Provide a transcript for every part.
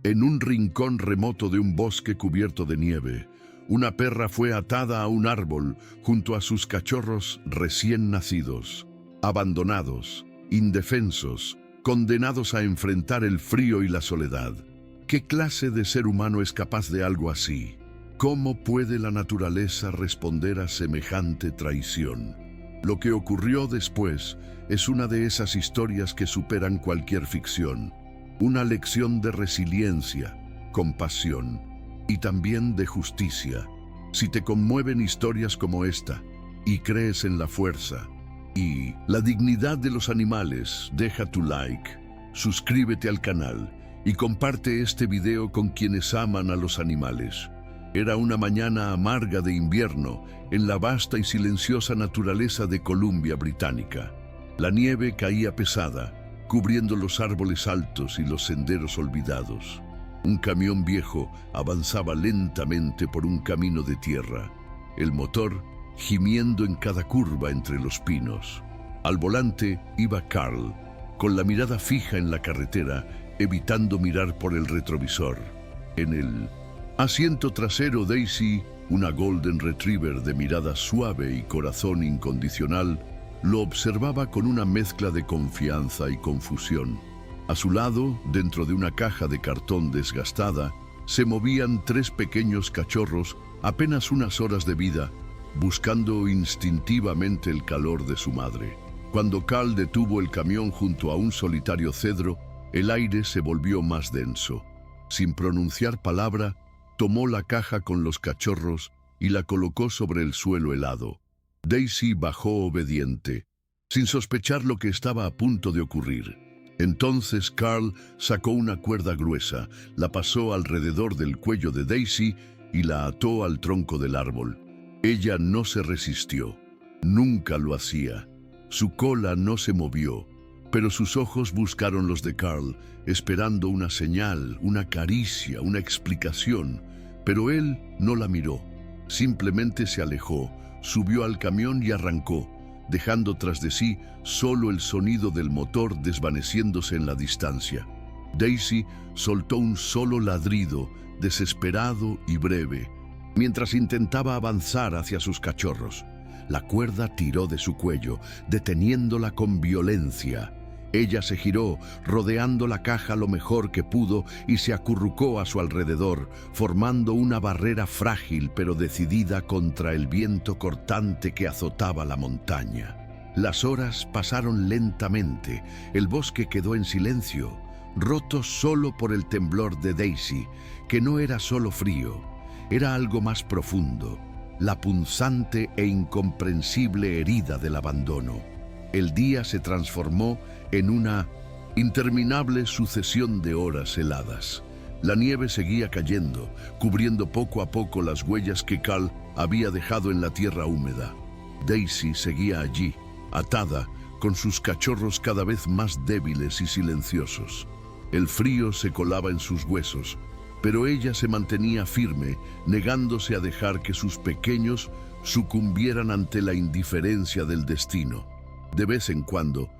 En un rincón remoto de un bosque cubierto de nieve, una perra fue atada a un árbol junto a sus cachorros recién nacidos, abandonados, indefensos, condenados a enfrentar el frío y la soledad. ¿Qué clase de ser humano es capaz de algo así? ¿Cómo puede la naturaleza responder a semejante traición? Lo que ocurrió después es una de esas historias que superan cualquier ficción. Una lección de resiliencia, compasión y también de justicia. Si te conmueven historias como esta y crees en la fuerza y la dignidad de los animales, deja tu like, suscríbete al canal y comparte este video con quienes aman a los animales. Era una mañana amarga de invierno en la vasta y silenciosa naturaleza de Columbia Británica. La nieve caía pesada, cubriendo los árboles altos y los senderos olvidados. Un camión viejo avanzaba lentamente por un camino de tierra, el motor gimiendo en cada curva entre los pinos. Al volante iba Carl, con la mirada fija en la carretera, evitando mirar por el retrovisor. En el asiento trasero, Daisy, una Golden Retriever de mirada suave y corazón incondicional, lo observaba con una mezcla de confianza y confusión. A su lado, dentro de una caja de cartón desgastada, se movían 3 pequeños cachorros, apenas unas horas de vida, buscando instintivamente el calor de su madre. Cuando Carl detuvo el camión junto a un solitario cedro, el aire se volvió más denso. Sin pronunciar palabra, tomó la caja con los cachorros y la colocó sobre el suelo helado. Daisy bajó obediente, sin sospechar lo que estaba a punto de ocurrir. Entonces Carl sacó una cuerda gruesa, la pasó alrededor del cuello de Daisy y la ató al tronco del árbol. Ella no se resistió, nunca lo hacía. Su cola no se movió, pero sus ojos buscaron los de Carl, esperando una señal, una caricia, una explicación. Pero él no la miró, simplemente se alejó, subió al camión y arrancó, dejando tras de sí solo el sonido del motor desvaneciéndose en la distancia. Daisy soltó un solo ladrido, desesperado y breve, mientras intentaba avanzar hacia sus cachorros. La cuerda tiró de su cuello, deteniéndola con violencia. Ella se giró, rodeando la caja lo mejor que pudo y se acurrucó a su alrededor, formando una barrera frágil pero decidida contra el viento cortante que azotaba la montaña. Las horas pasaron lentamente, el bosque quedó en silencio, roto solo por el temblor de Daisy, que no era solo frío, era algo más profundo, la punzante e incomprensible herida del abandono. El día se transformó en una interminable sucesión de horas heladas. La nieve seguía cayendo, cubriendo poco a poco las huellas que Carl había dejado en la tierra húmeda. Daisy seguía allí, atada, con sus cachorros cada vez más débiles y silenciosos. El frío se colaba en sus huesos, pero ella se mantenía firme, negándose a dejar que sus pequeños sucumbieran ante la indiferencia del destino. De vez en cuando,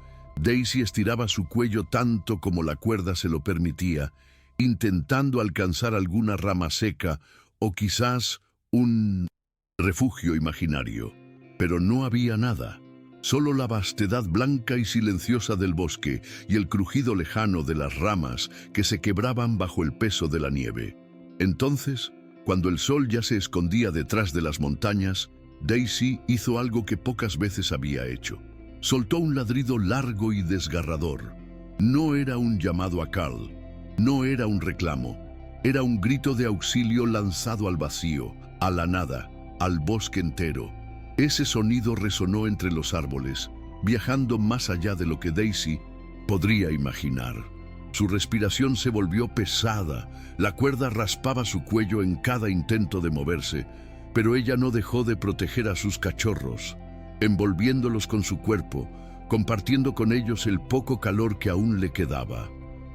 Daisy estiraba su cuello tanto como la cuerda se lo permitía, intentando alcanzar alguna rama seca o quizás un refugio imaginario. Pero no había nada, solo la vastedad blanca y silenciosa del bosque y el crujido lejano de las ramas que se quebraban bajo el peso de la nieve. Entonces, cuando el sol ya se escondía detrás de las montañas, Daisy hizo algo que pocas veces había hecho. Soltó un ladrido largo y desgarrador. No era un llamado a Carl, no era un reclamo, era un grito de auxilio lanzado al vacío, a la nada, al bosque entero. Ese sonido resonó entre los árboles, viajando más allá de lo que Daisy podría imaginar. Su respiración se volvió pesada, la cuerda raspaba su cuello en cada intento de moverse, pero ella no dejó de proteger a sus cachorros, envolviéndolos con su cuerpo, compartiendo con ellos el poco calor que aún le quedaba.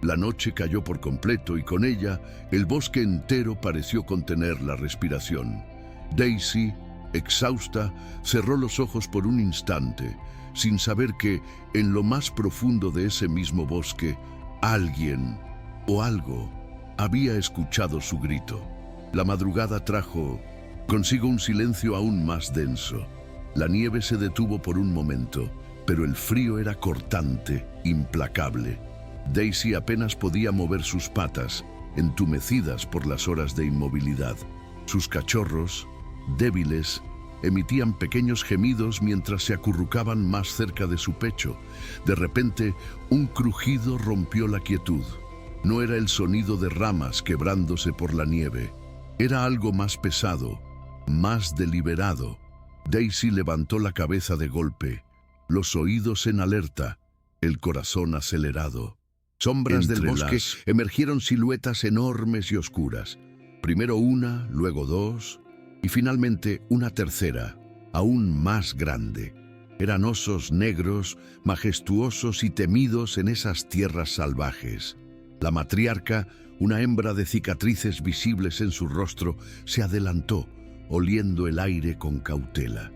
La noche cayó por completo y con ella el bosque entero pareció contener la respiración. Daisy, exhausta, cerró los ojos por un instante, sin saber que, en lo más profundo de ese mismo bosque, alguien o algo Había escuchado su grito. La madrugada trajo consigo un silencio aún más denso. La nieve se detuvo por un momento, pero el frío era cortante, implacable. Daisy apenas podía mover sus patas, entumecidas por las horas de inmovilidad. Sus cachorros, débiles, emitían pequeños gemidos mientras se acurrucaban más cerca de su pecho. De repente, un crujido rompió la quietud. No era el sonido de ramas quebrándose por la nieve. Era algo más pesado, más deliberado. Daisy levantó la cabeza de golpe, los oídos en alerta, el corazón acelerado. Sombras del bosque emergieron siluetas enormes y oscuras. Primero una, luego dos, y finalmente una tercera, aún más grande. Eran osos negros, majestuosos y temidos en esas tierras salvajes. La matriarca, una hembra de cicatrices visibles en su rostro, se adelantó, oliendo el aire con cautela.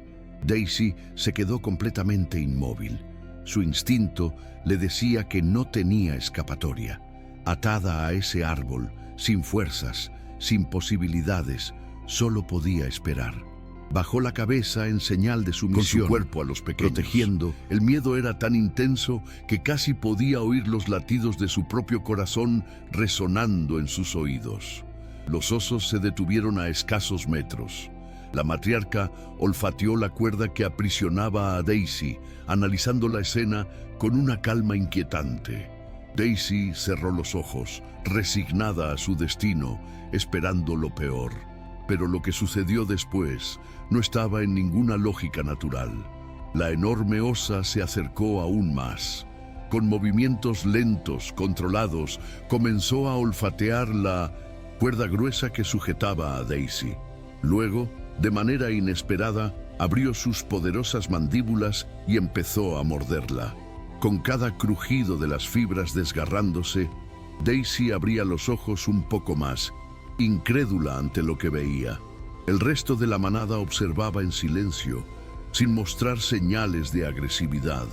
Daisy se quedó completamente inmóvil. Su instinto le decía que no tenía escapatoria. Atada a ese árbol, sin fuerzas, sin posibilidades, solo podía esperar. Bajó la cabeza en señal de sumisión, con su cuerpo a los pequeños. Protegiendo, el miedo era tan intenso que casi podía oír los latidos de su propio corazón resonando en sus oídos. Los osos se detuvieron a escasos metros. La matriarca olfateó la cuerda que aprisionaba a Daisy, analizando la escena con una calma inquietante. Daisy cerró los ojos, resignada a su destino, esperando lo peor. Pero lo que sucedió después no estaba en ninguna lógica natural. La enorme osa se acercó aún más. Con movimientos lentos, controlados, comenzó a olfatear la cuerda gruesa que sujetaba a Daisy. Luego, de manera inesperada, abrió sus poderosas mandíbulas y empezó a morderla. Con cada crujido de las fibras desgarrándose, Daisy abría los ojos un poco más, incrédula ante lo que veía. El resto de la manada observaba en silencio, sin mostrar señales de agresividad.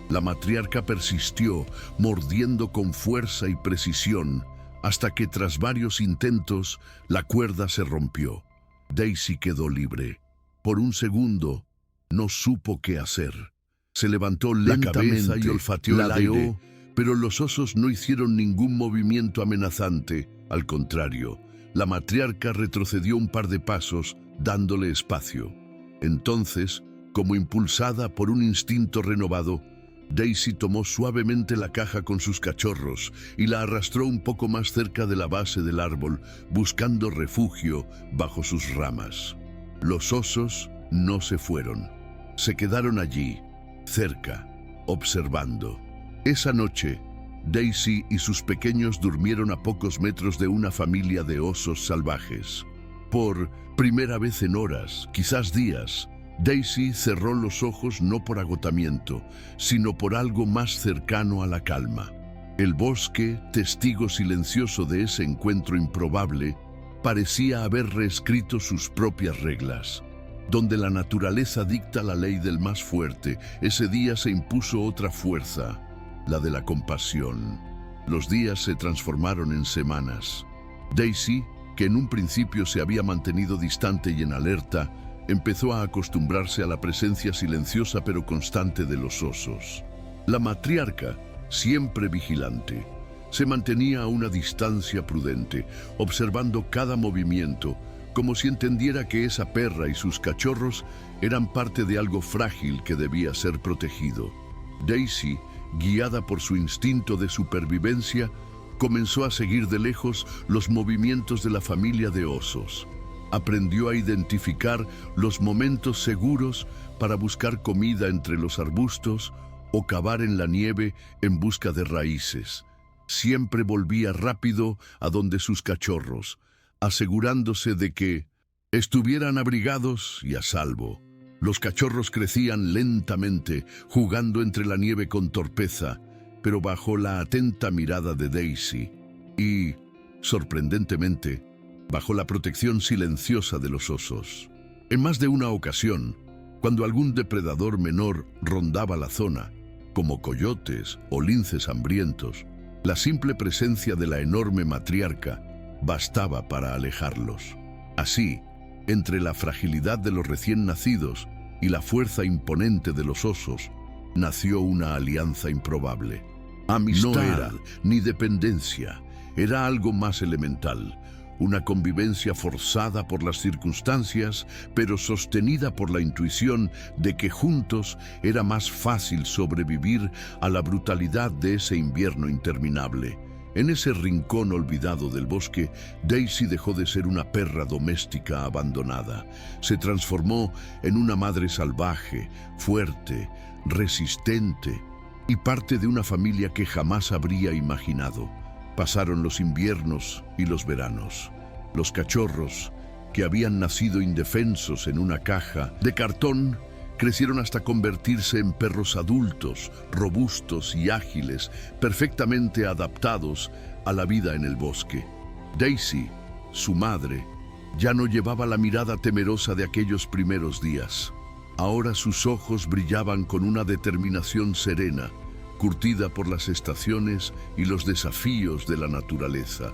La matriarca persistió, mordiendo con fuerza y precisión, hasta que tras varios intentos, la cuerda se rompió. Daisy quedó libre. Por un segundo, no supo qué hacer. Se levantó lentamente y olfateó el aire, pero los osos no hicieron ningún movimiento amenazante. Al contrario, la matriarca retrocedió un par de pasos, dándole espacio. Entonces, como impulsada por un instinto renovado, Daisy tomó suavemente la caja con sus cachorros y la arrastró un poco más cerca de la base del árbol, buscando refugio bajo sus ramas. Los osos no se fueron. Se quedaron allí, cerca, observando. Esa noche, Daisy y sus pequeños durmieron a pocos metros de una familia de osos salvajes. Por primera vez en horas, quizás días, Daisy cerró los ojos no por agotamiento, sino por algo más cercano a la calma. El bosque, testigo silencioso de ese encuentro improbable, parecía haber reescrito sus propias reglas. Donde la naturaleza dicta la ley del más fuerte, ese día se impuso otra fuerza, la de la compasión. Los días se transformaron en semanas. Daisy, que en un principio se había mantenido distante y en alerta, empezó a acostumbrarse a la presencia silenciosa pero constante de los osos. La matriarca, siempre vigilante, se mantenía a una distancia prudente, observando cada movimiento, como si entendiera que esa perra y sus cachorros eran parte de algo frágil que debía ser protegido. Daisy, guiada por su instinto de supervivencia, comenzó a seguir de lejos los movimientos de la familia de osos. Aprendió a identificar los momentos seguros para buscar comida entre los arbustos o cavar en la nieve en busca de raíces. Siempre volvía rápido a donde sus cachorros, asegurándose de que estuvieran abrigados y a salvo. Los cachorros crecían lentamente, jugando entre la nieve con torpeza, pero bajo la atenta mirada de Daisy y, sorprendentemente, bajo la protección silenciosa de los osos. En más de una ocasión, cuando algún depredador menor rondaba la zona, como coyotes o linces hambrientos, la simple presencia de la enorme matriarca bastaba para alejarlos. Así, entre la fragilidad de los recién nacidos y la fuerza imponente de los osos, nació una alianza improbable. Amistad no era ni dependencia, era algo más elemental, una convivencia forzada por las circunstancias, pero sostenida por la intuición de que juntos era más fácil sobrevivir a la brutalidad de ese invierno interminable. En ese rincón olvidado del bosque, Daisy dejó de ser una perra doméstica abandonada. Se transformó en una madre salvaje, fuerte, resistente y parte de una familia que jamás habría imaginado. Pasaron los inviernos y los veranos. Los cachorros, que habían nacido indefensos en una caja de cartón, crecieron hasta convertirse en perros adultos, robustos y ágiles, perfectamente adaptados a la vida en el bosque. Daisy, su madre, ya no llevaba la mirada temerosa de aquellos primeros días. Ahora sus ojos brillaban con una determinación serena, curtida por las estaciones y los desafíos de la naturaleza.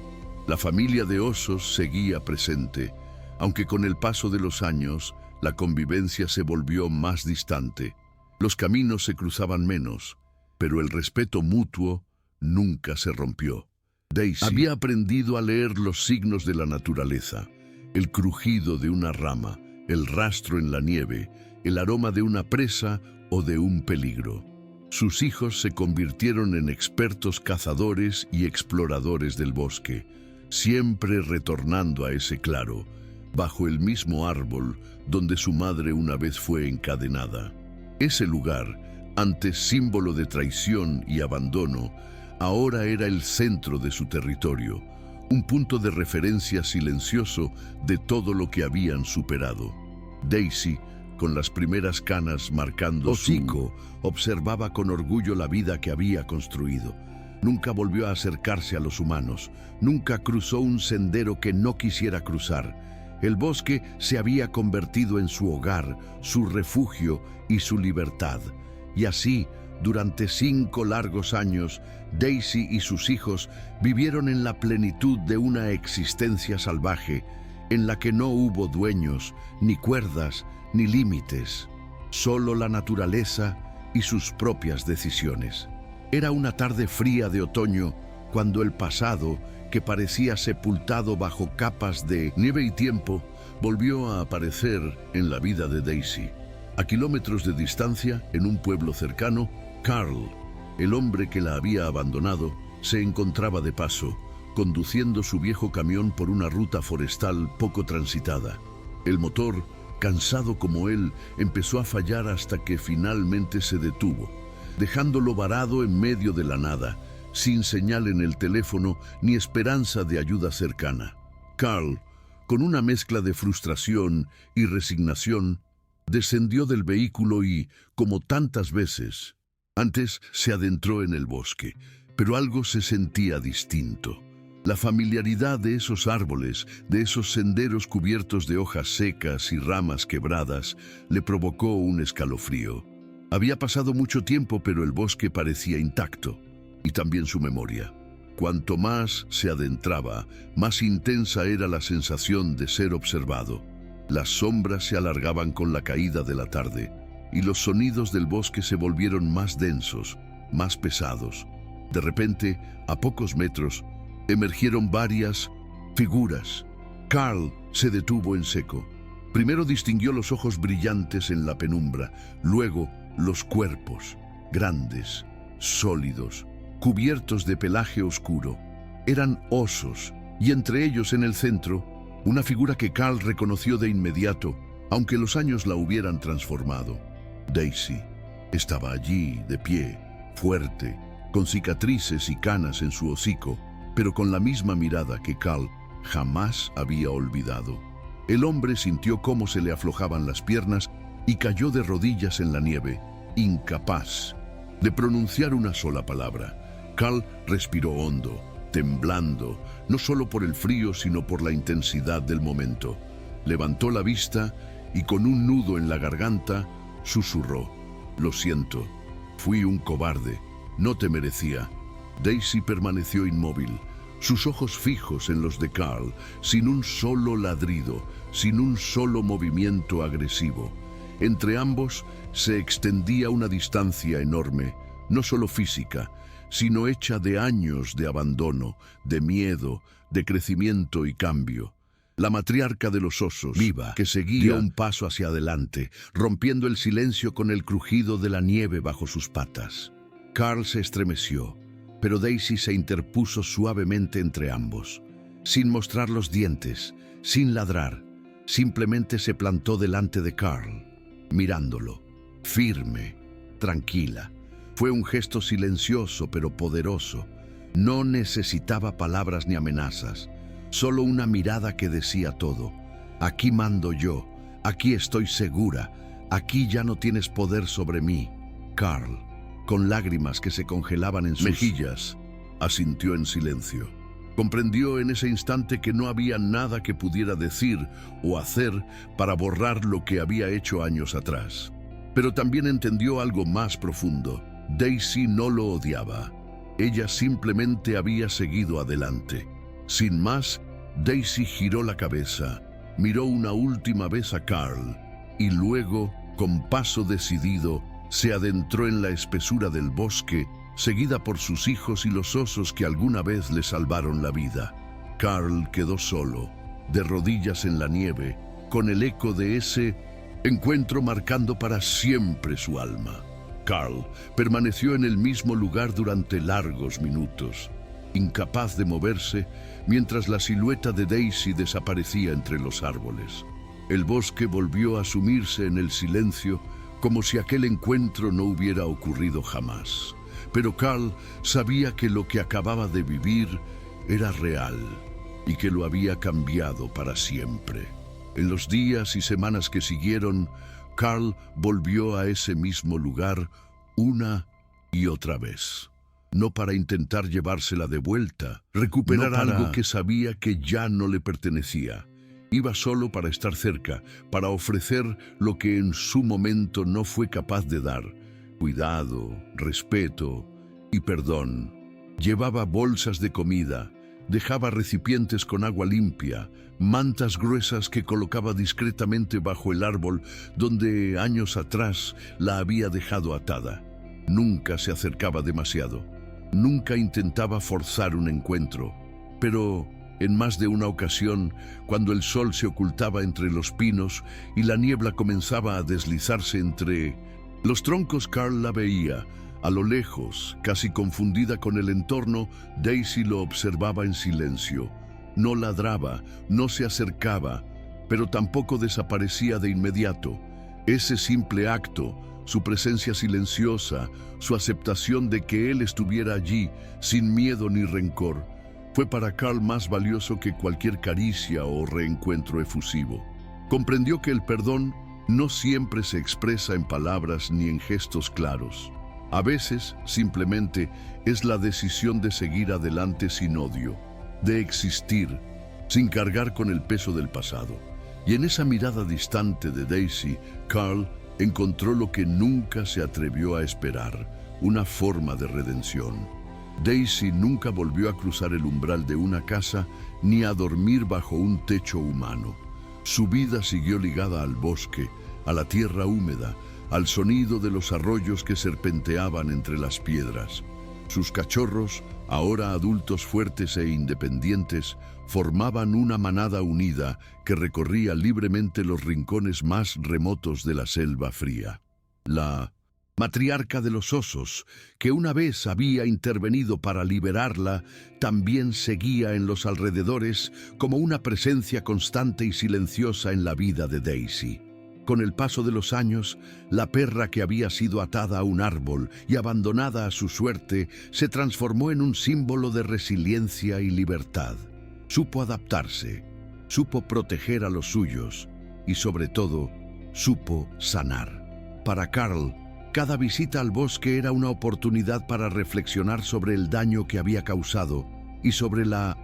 La familia de osos seguía presente, aunque con el paso de los años, la convivencia se volvió más distante. Los caminos se cruzaban menos, pero el respeto mutuo nunca se rompió. Daisy había aprendido a leer los signos de la naturaleza, el crujido de una rama, el rastro en la nieve, el aroma de una presa o de un peligro. Sus hijos se convirtieron en expertos cazadores y exploradores del bosque, siempre retornando a ese claro, bajo el mismo árbol donde su madre una vez fue encadenada. Ese lugar, antes símbolo de traición y abandono, ahora era el centro de su territorio, un punto de referencia silencioso de todo lo que habían superado. Daisy, con las primeras canas marcando su hocico, observaba con orgullo la vida que había construido. Nunca volvió a acercarse a los humanos, nunca cruzó un sendero que no quisiera cruzar. El bosque se había convertido en su hogar, su refugio y su libertad. Y así, durante 5 largos años, Daisy y sus hijos vivieron en la plenitud de una existencia salvaje, en la que no hubo dueños, ni cuerdas, ni límites, solo la naturaleza y sus propias decisiones. Era una tarde fría de otoño, cuando el pasado, que parecía sepultado bajo capas de nieve y tiempo, volvió a aparecer en la vida de Daisy. A kilómetros de distancia, en un pueblo cercano, Carl, el hombre que la había abandonado, se encontraba de paso, conduciendo su viejo camión por una ruta forestal poco transitada. El motor, cansado como él, empezó a fallar hasta que finalmente se detuvo, dejándolo varado en medio de la nada, sin señal en el teléfono ni esperanza de ayuda cercana. Carl, con una mezcla de frustración y resignación, descendió del vehículo y, como tantas veces antes, se adentró en el bosque, pero algo se sentía distinto. La familiaridad de esos árboles, de esos senderos cubiertos de hojas secas y ramas quebradas, le provocó un escalofrío. Había pasado mucho tiempo, pero el bosque parecía intacto, y también su memoria. Cuanto más se adentraba, más intensa era la sensación de ser observado. Las sombras se alargaban con la caída de la tarde, y los sonidos del bosque se volvieron más densos, más pesados. De repente, a pocos metros, emergieron varias figuras. Carl se detuvo en seco. Primero distinguió los ojos brillantes en la penumbra, luego los cuerpos, grandes, sólidos, cubiertos de pelaje oscuro. Eran osos, y entre ellos en el centro, una figura que Carl reconoció de inmediato, aunque los años la hubieran transformado. Daisy estaba allí, de pie, fuerte, con cicatrices y canas en su hocico, pero con la misma mirada que Carl jamás había olvidado. El hombre sintió cómo se le aflojaban las piernas y cayó de rodillas en la nieve, incapaz de pronunciar una sola palabra. Carl respiró hondo, temblando, no solo por el frío, sino por la intensidad del momento. Levantó la vista y con un nudo en la garganta susurró: «Lo siento, fui un cobarde, no te merecía». Daisy permaneció inmóvil, sus ojos fijos en los de Carl, sin un solo ladrido, sin un solo movimiento agresivo. Entre ambos se extendía una distancia enorme, no solo física, sino hecha de años de abandono, de miedo, de crecimiento y cambio. La matriarca de los osos, viva, que seguía, dio un paso hacia adelante, rompiendo el silencio con el crujido de la nieve bajo sus patas. Carl se estremeció, pero Daisy se interpuso suavemente entre ambos. Sin mostrar los dientes, sin ladrar, simplemente se plantó delante de Carl, mirándolo, firme, tranquila. Fue un gesto silencioso pero poderoso. No necesitaba palabras ni amenazas, solo una mirada que decía todo. Aquí mando yo, aquí estoy segura, aquí ya no tienes poder sobre mí. Carl, con lágrimas que se congelaban en sus mejillas, asintió en silencio. Comprendió en ese instante que no había nada que pudiera decir o hacer para borrar lo que había hecho años atrás. Pero también entendió algo más profundo. Daisy no lo odiaba. Ella simplemente había seguido adelante. Sin más, Daisy giró la cabeza, miró una última vez a Carl y luego, con paso decidido, se adentró en la espesura del bosque, seguida por sus hijos y los osos que alguna vez le salvaron la vida. Carl quedó solo, de rodillas en la nieve, con el eco de ese encuentro marcando para siempre su alma. Carl permaneció en el mismo lugar durante largos minutos, incapaz de moverse, mientras la silueta de Daisy desaparecía entre los árboles. El bosque volvió a sumirse en el silencio, como si aquel encuentro no hubiera ocurrido jamás. Pero Carl sabía que lo que acababa de vivir era real y que lo había cambiado para siempre. En los días y semanas que siguieron, Carl volvió a ese mismo lugar una y otra vez. No para intentar llevársela de vuelta, recuperar algo que sabía que ya no le pertenecía. Iba solo para estar cerca, para ofrecer lo que en su momento no fue capaz de dar: cuidado, respeto y perdón. Llevaba bolsas de comida, dejaba recipientes con agua limpia, mantas gruesas que colocaba discretamente bajo el árbol donde años atrás la había dejado atada. Nunca se acercaba demasiado, nunca intentaba forzar un encuentro, pero en más de una ocasión, cuando el sol se ocultaba entre los pinos y la niebla comenzaba a deslizarse entre los troncos, Carl la veía. A lo lejos, casi confundida con el entorno, Daisy lo observaba en silencio. No ladraba, no se acercaba, pero tampoco desaparecía de inmediato. Ese simple acto, su presencia silenciosa, su aceptación de que él estuviera allí, sin miedo ni rencor, fue para Carl más valioso que cualquier caricia o reencuentro efusivo. Comprendió que el perdón no siempre se expresa en palabras ni en gestos claros. A veces, simplemente, es la decisión de seguir adelante sin odio, de existir, sin cargar con el peso del pasado. Y en esa mirada distante de Daisy, Carl encontró lo que nunca se atrevió a esperar: una forma de redención. Daisy nunca volvió a cruzar el umbral de una casa ni a dormir bajo un techo humano. Su vida siguió ligada al bosque, a la tierra húmeda, al sonido de los arroyos que serpenteaban entre las piedras. Sus cachorros, ahora adultos fuertes e independientes, formaban una manada unida que recorría libremente los rincones más remotos de la selva fría. La matriarca de los osos, que una vez había intervenido para liberarla, también seguía en los alrededores como una presencia constante y silenciosa en la vida de Daisy. Con el paso de los años, la perra que había sido atada a un árbol y abandonada a su suerte se transformó en un símbolo de resiliencia y libertad. Supo adaptarse, supo proteger a los suyos y, sobre todo, supo sanar. Para Carl, cada visita al bosque era una oportunidad para reflexionar sobre el daño que había causado y sobre la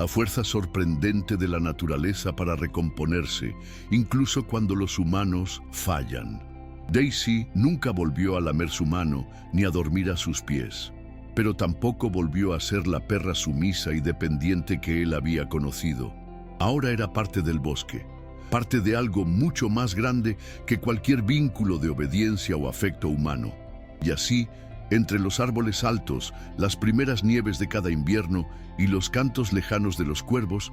fuerza sorprendente de la naturaleza para recomponerse, incluso cuando los humanos fallan. Daisy nunca volvió a lamer su mano ni a dormir a sus pies. pero tampoco volvió a ser la perra sumisa y dependiente que él había conocido. Ahora era parte del bosque, parte de algo mucho más grande que cualquier vínculo de obediencia o afecto humano. Y así, entre los árboles altos, las primeras nieves de cada invierno y los cantos lejanos de los cuervos,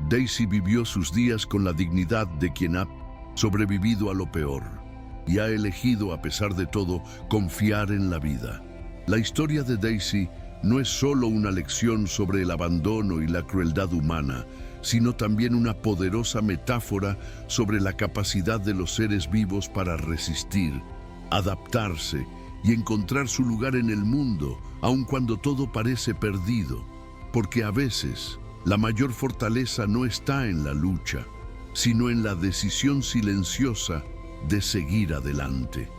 Daisy vivió sus días con la dignidad de quien ha sobrevivido a lo peor y ha elegido, a pesar de todo, confiar en la vida. La historia de Daisy no es solo una lección sobre el abandono y la crueldad humana, sino también una poderosa metáfora sobre la capacidad de los seres vivos para resistir, adaptarse y encontrar su lugar en el mundo, aun cuando todo parece perdido. Porque a veces, la mayor fortaleza no está en la lucha, sino en la decisión silenciosa de seguir adelante.